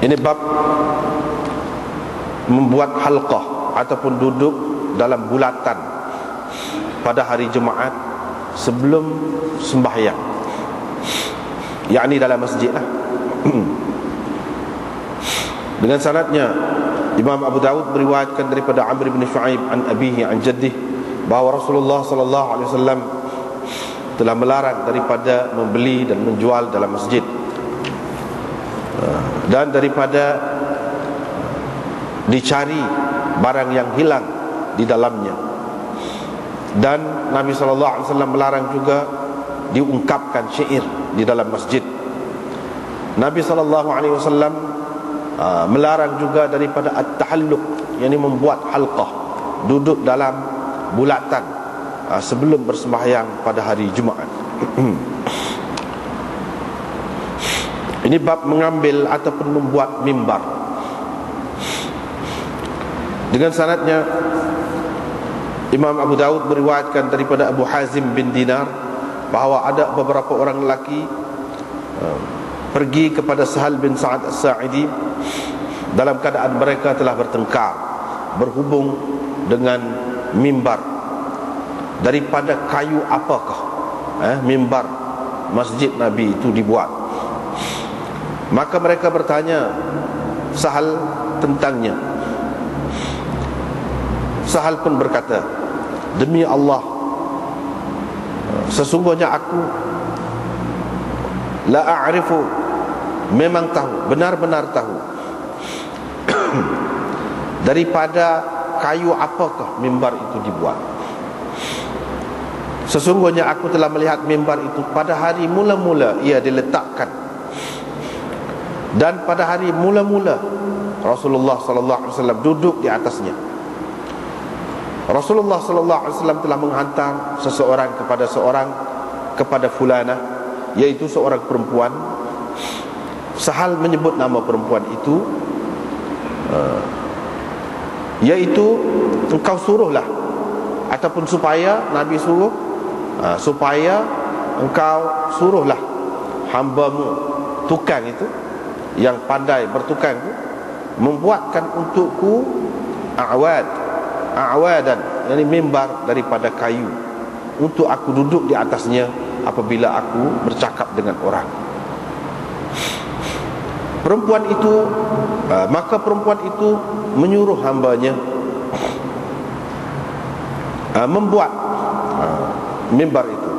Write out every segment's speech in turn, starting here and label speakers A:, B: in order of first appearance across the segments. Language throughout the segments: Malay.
A: Ini bab membuat halqah ataupun duduk dalam bulatan pada hari Jumaat sebelum sembahyang, yakni dalam masjid lah. Dengan sanadnya Imam Abu Dawud meriwayatkan daripada Amr bin Shu'aib an abihi an jaddih bahawa Rasulullah sallallahu alaihi wasallam telah melarang daripada membeli dan menjual dalam masjid, dan daripada dicari barang yang hilang di dalamnya. Dan Nabi sallallahu alaihi wasallam melarang juga diungkapkan syair di dalam masjid. Nabi sallallahu alaihi wasallam melarang juga daripada at-tahalluq, yakni membuat halqah, duduk dalam bulatan sebelum bersembahyang pada hari Jumaat. Ini bab mengambil ataupun membuat mimbar. Dengan sanadnya Imam Abu Dawud meriwayatkan daripada Abu Hazim bin Dinar bahawa ada beberapa orang lelaki pergi kepada Sahal bin Sa'ad As-Sa'idi dalam keadaan mereka telah bertengkar berhubung dengan mimbar. Daripada kayu apakah mimbar masjid Nabi itu dibuat? Maka mereka bertanya Sahal tentangnya. Sahal pun berkata, demi Allah, sesungguhnya aku la a'rifu, memang tahu, benar-benar tahu daripada kayu apakah mimbar itu dibuat. Sesungguhnya aku telah melihat mimbar itu pada hari mula-mula ia diletakkan, dan pada hari mula-mula Rasulullah sallallahu alaihi wasallam duduk di atasnya. Rasulullah sallallahu alaihi wasallam telah menghantar seseorang kepada fulanah, yaitu seorang perempuan. Sahal menyebut nama perempuan itu, yaitu engkau suruhlah, ataupun supaya Nabi suruh, supaya engkau suruhlah hambamu tukang itu yang pandai bertukang itu membuatkan untukku a'wadan, yakni mimbar daripada kayu, untuk aku duduk di atasnya apabila aku bercakap dengan orang. Maka perempuan itu menyuruh hambanya membuat mimbar itu.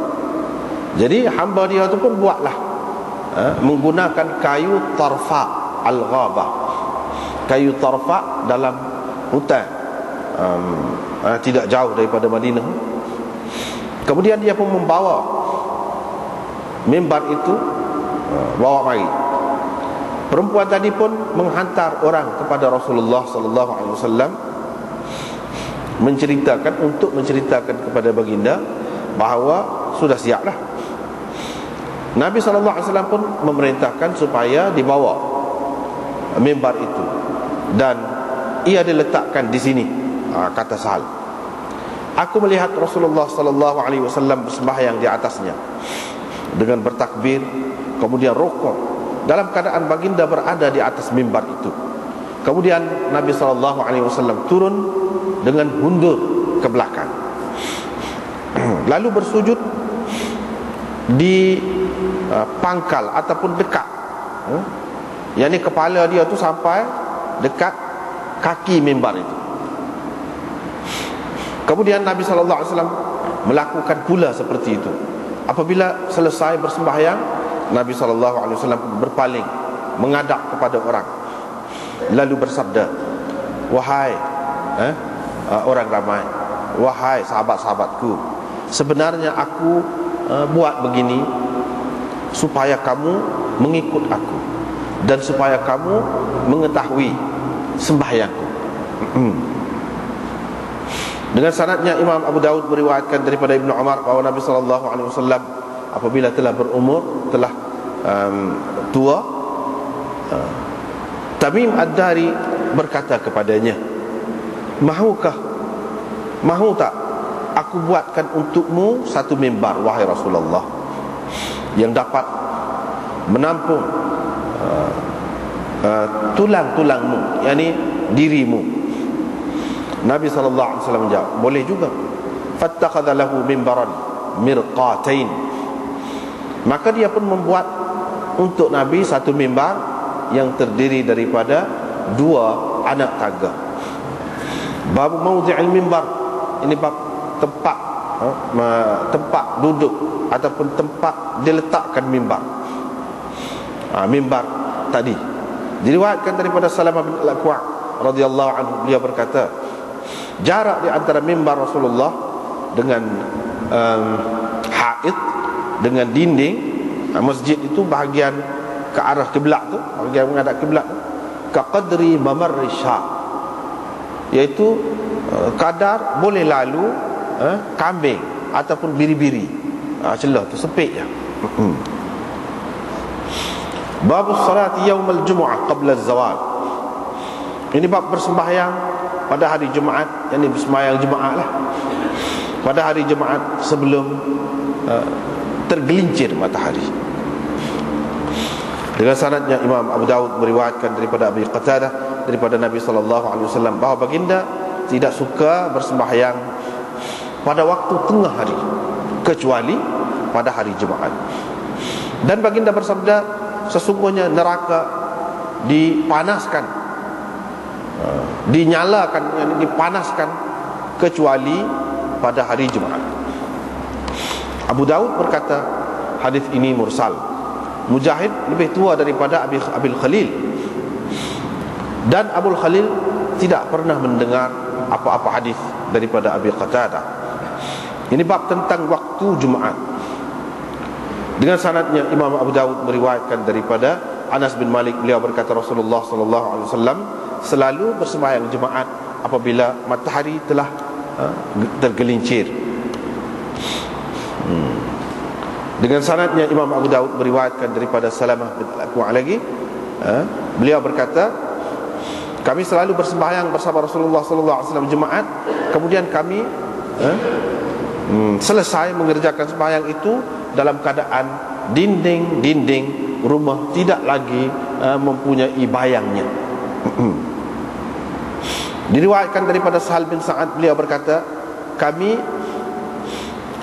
A: Jadi hamba dia itu pun buatlah menggunakan kayu tarfa al-ghabah, kayu tarfa dalam hutan, tidak jauh daripada Madinah. Kemudian dia pun membawa mimbar itu, bawa mari. Perempuan tadi pun menghantar orang kepada Rasulullah sallallahu alaihi wasallam menceritakan kepada baginda bahawa sudah siaplah. Nabi sallallahu alaihi wasallam pun memerintahkan supaya dibawa mimbar itu, dan ia diletakkan di sini. Kata Sahal, aku melihat Rasulullah sallallahu alaihi wasallam bersembahyang di atasnya dengan bertakbir, kemudian rukuk, dalam keadaan baginda berada di atas mimbar itu. Kemudian Nabi sallallahu alaihi wasallam turun dengan mundur ke belakang, lalu bersujud di pangkal ataupun dekat, yakni kepala dia tu sampai dekat kaki mimbar itu. Kemudian Nabi sallallahu alaihi wasallam melakukan pula seperti itu. Apabila selesai bersembahyang, Nabi sallallahu alaihi wasallam berpaling menghadap kepada orang, lalu bersabda, wahai orang ramai, wahai sahabat-sahabatku, sebenarnya aku buat begini supaya kamu mengikut aku dan supaya kamu mengetahui sembahyangku. Dengan sanadnya Imam Abu Dawud meriwayatkan daripada Ibnu Umar bahawa Nabi sallallahu alaihi wasallam apabila telah berumur, telah tua, Tamim Ad-Dari berkata kepadanya, mahu tak aku buatkan untukmu satu mimbar, wahai Rasulullah, yang dapat menampung tulang-tulangmu, yakni dirimu. Nabi SAW menjawab, boleh juga. Fattakhadha lahu mimbaran mirqatain. Maka dia pun membuat untuk Nabi satu mimbar yang terdiri daripada 2 anak tangga. Bab mawdi'il mimbar, ini bab tempat duduk ataupun tempat diletakkan mimbar. Mimbar tadi diriwayatkan daripada Salamah bin Al-Aqwa' radhiyallahu anhu, beliau berkata, jarak di antara mimbar Rasulullah dengan haid, dengan dinding masjid itu, bahagian ke arah kiblat tu, bahagian menghadap kiblat tu, kaqadri mamarri syah, iaitu kadar boleh lalu kambing ataupun biri-biri. Celah tu sempit je. Bab salati yaumul jumu'ah qabla az-zawal. Ini bab bersembahyang pada hari Jumaat, yang ini bersembahyang Jumaat lah, pada hari Jumaat sebelum tergelincir matahari. Dengan sanadnya Imam Abu Daud meriwayatkan daripada Abi Qatadah daripada Nabi SAW bahawa baginda tidak suka bersembahyang pada waktu tengah hari kecuali pada hari Jumaat. Dan baginda bersabda, sesungguhnya neraka dipanaskan, dinyalakan, yang dipanaskan kecuali pada hari Jumaat. Abu Daud berkata hadis ini mursal. Mujahid lebih tua daripada Abil Khalil, dan Abul Khalil tidak pernah mendengar apa-apa hadis daripada Abi Qatadah. Ini bab tentang waktu Jumaat. Dengan sanadnya Imam Abu Daud meriwayatkan daripada Anas bin Malik, beliau berkata Rasulullah SAW selalu bersembahyang Jumaat apabila matahari telah tergelincir. Dengan sanadnya Imam Abu Daud meriwayatkan daripada Salamah bin Al-Aqwa' lagi, beliau berkata, kami selalu bersembahyang bersama Rasulullah SAW Jumaat, kemudian kami selesai mengerjakan sembahyang itu dalam keadaan dinding-dinding rumah tidak lagi mempunyai bayangnya. Diriwayatkan daripada Sahal bin Sa'ad, beliau berkata, kami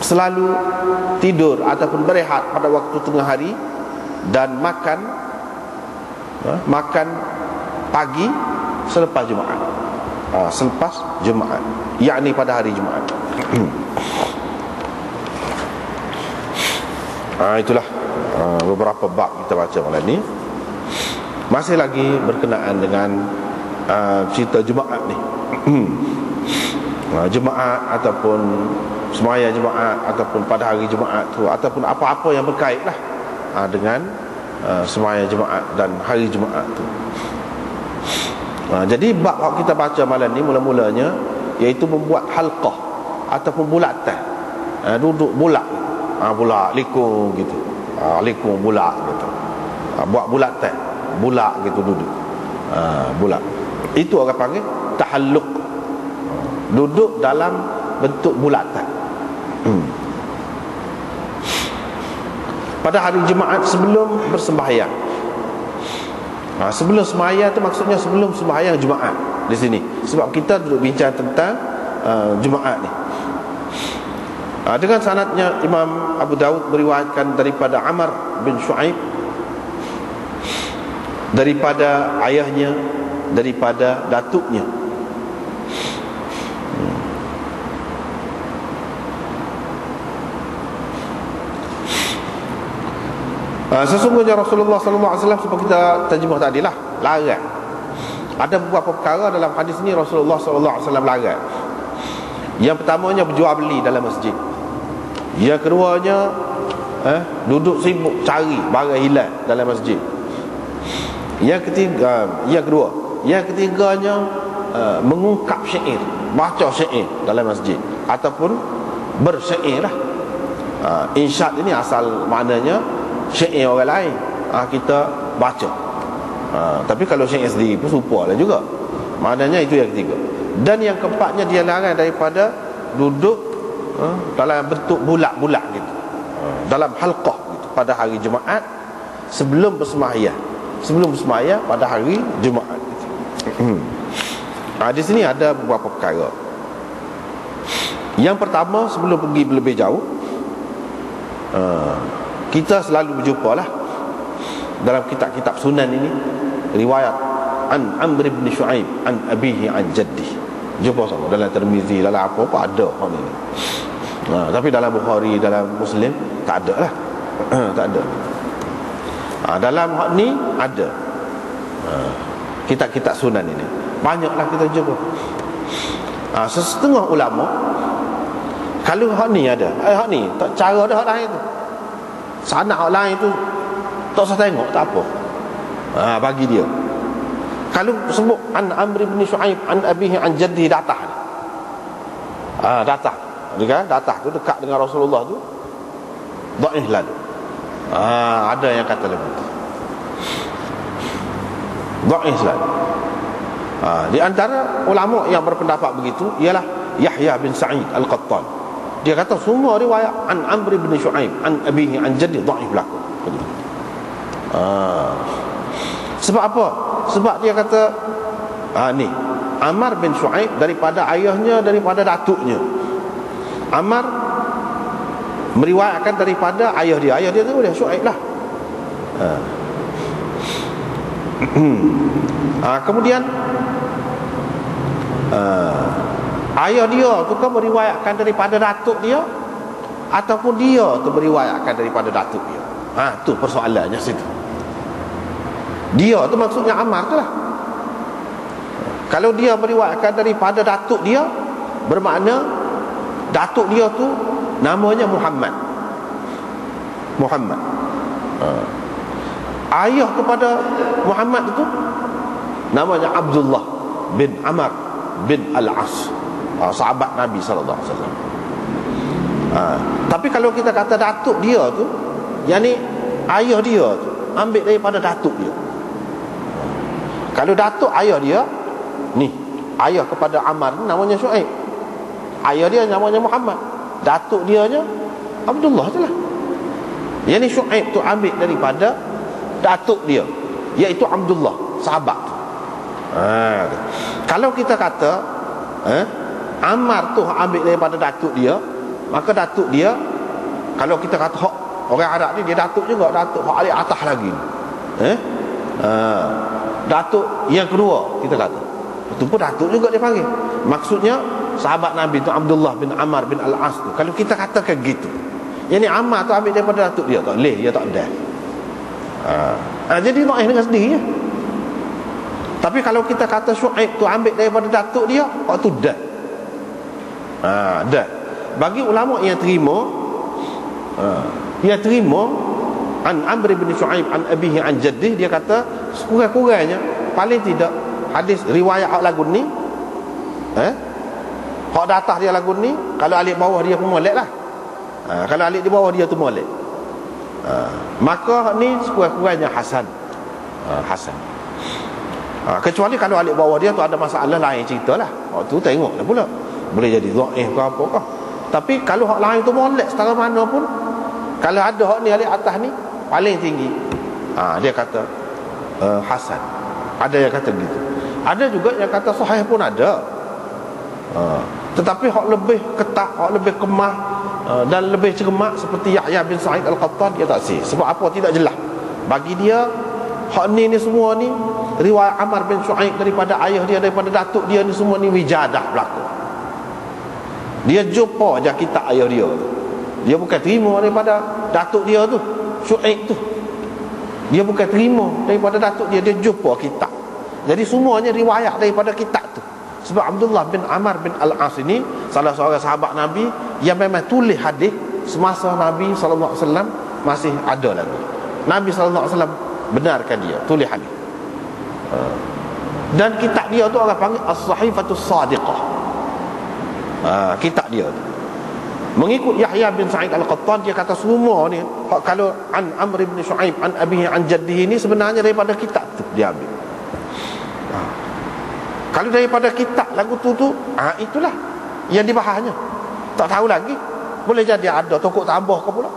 A: selalu tidur ataupun berehat pada waktu tengah hari dan makan pagi selepas Jumaat. Selepas Jumaat, yakni pada hari Jumaat. Itulah beberapa bab kita baca malam ni. Masih lagi berkenaan dengan cerita Jumaat ni. Jumaat ataupun sembahyang Jumaat ataupun pada hari Jumaat tu, ataupun apa-apa yang berkait lah dengan sembahyang Jumaat dan hari Jumaat tu. Jadi bab yang kita baca malam ni mula-mulanya iaitu membuat halqah ataupun bulatan, duduk bulak, bulak likung gitu, likung bulak gitu, buat bulatan, bulak gitu duduk, bulak. Itu orang panggil tahalluq, duduk dalam bentuk bulatan. Pada hari Jumaat sebelum bersembahyang. Sebelum sembahyang tu maksudnya sebelum sembahyang Jumaat di sini. Sebab kita duduk bincang tentang Jumaat ni. Dengan sanadnya Imam Abu Daud meriwayatkan daripada Amr bin Shu'aib, daripada ayahnya, daripada datuknya. Sesungguhnya Rasulullah SAW, seperti kita terjemah tadi lah, larang. Ada beberapa perkara dalam hadis ni Rasulullah SAW larang. Yang pertamanya berjual beli dalam masjid. Yang keduanya duduk sibuk cari barang hilang dalam masjid. Yang ketiganya mengungkap syair, baca syair dalam masjid ataupun bersyair lah. Insyad ini asal maknanya syair orang lain, kita baca. Tapi kalau syair sendiri pun serupa lah juga. Maknanya itu yang ketiga. Dan yang keempatnya dia larang daripada duduk dalam bentuk bulak-bulak gitu, dalam halqah gitu, pada hari Jumaat sebelum bersembahyang. sebelum sembahyang pada hari Jumaat. Di sini ada beberapa perkara. Yang pertama, sebelum pergi lebih jauh, kita selalu berjumpa lah dalam kitab-kitab sunan ini riwayat an Amr bin Shu'aib an abihi an jaddi. Jumpa sama dalam Tirmizi, dalam apa-apa ada hal ini. Tapi dalam Bukhari, dalam Muslim tak ada lah. Tak ada. Dalam hak ni ada. Kitab-kitab sunan ini banyaklah kita jumpa. Setengah ulama kalau hak ni ada, hak ni tak cara dah hak lain tu. Sanad hak lain tu tak usah tengok, tak apa. Bagi dia. Kalau sebut an Amr bin Shu'aib an abihi an jaddi datah. Datah. Dekat datah tu dekat dengan Rasulullah tu. Dhaif lah. Ada yang kata lebih. Dhaif lah. Di antara ulama yang berpendapat begitu ialah Yahya bin Sa'id Al-Qattan. Dia kata semua riwayat an Amr bin Shu'aib an abihi an jaddi dhaif berlaku. Sebab apa? Sebab dia kata ni Ammar bin Shu'aib daripada ayahnya, daripada datuknya. Ammar meriwayatkan daripada ayah dia. Ayah dia tu dia Shu'aib lah. Kemudian ayah dia tu kan meriwayatkan daripada datuk dia, ataupun dia tu meriwayatkan daripada datuk dia. Tu persoalannya situ. Dia tu maksudnya Ammar tu lah. Kalau dia meriwayatkan daripada datuk dia, bermakna datuk dia tu namanya Muhammad. Ayah kepada Muhammad itu namanya Abdullah bin Amr bin Al-As, sahabat Nabi sallallahu alaihi wasallam. Tapi kalau kita kata datuk dia tu, yakni ayah dia tu ambil daripada datuk dia. Kalau datuk ayah dia ni, ayah kepada Ammar namanya Shu'aib, ayah dia namanya Muhammad, datuk dia nya Abdullah tu lah. Yang ni Shu'aib tu ambil daripada datuk dia, iaitu Abdullah, sahabat tu. Kalau kita kata Ammar tu ambil daripada datuk dia, maka datuk dia, kalau kita kata hak orang Arab ni dia datuk juga, datuk hak alik atas lagi. Datuk yang kedua kita kata, itu pun datuk juga dia panggil. Maksudnya sahabat Nabi tu Abdullah bin Amr bin Al-As tu. Kalau kita katakan gitu, yang ni Ammar tu ambil daripada datuk dia, tak boleh, dia tak ada. Jadi dhaif dengan sendirinya. Tapi kalau kita kata Shu'aib tu ambil daripada datuk dia, tu dah. Dah. Bagi ulama yang terima, an Amr bin Shu'aib an abihi an jaddih, dia kata sekurang-kurangnya paling tidak hadis riwayat hak lagu ni, hak atas dia lagu ni, kalau alik bawah dia pun molek lah. Kalau alik di bawah dia tu molek, maka hak ni sekurang-kurangnya hasan. Kecuali kalau alik bawah dia tu ada masalah lain, ceritalah. Tu tengoklah pula, boleh jadi dhaif ke apa ke. Tapi kalau hak lain tu molek setara mana pun, kalau ada hak ni alik atas ni paling tinggi, dia kata hasan. Ada yang kata gitu. Ada juga yang kata sahih pun ada. Tetapi hak lebih ketat, hak lebih kemah dan lebih cermat seperti Yahya bin Sa'id Al-Qattan, dia tak sih. Sebab apa? Tidak jelas. Bagi dia hak ni semua ni riwayat Ammar bin Shu'aib daripada ayah dia, daripada datuk dia ni semua ni wijadah berlaku. Dia jumpa je kitab ayah dia tu. Dia bukan terima daripada datuk dia tu, Shu'aib tu. Dia bukan terima daripada datuk dia, dia jumpa kitab. Jadi semuanya riwayat daripada kitab tu. Sebab Abdullah bin Amr bin Al-As ini salah seorang sahabat Nabi yang memang tulis hadis semasa Nabi sallallahu alaihi wasallam masih ada lagi. Nabi sallallahu alaihi wasallam benarkan dia tulis hadis. Dan kitab dia tu orang panggil As-Sahifatus Sadiqah. Kitab dia tu mengikut Yahya bin Sa'id Al-Qattan, dia kata semua ni kalau an Amr bin Shu'aib an abihi an jaddihi ni sebenarnya daripada kitab tu dia ambil. Kalau daripada kitab lagu tu itulah yang dibahasnya. Tak tahu lagi, boleh jadi ada tokok tambah ke pula.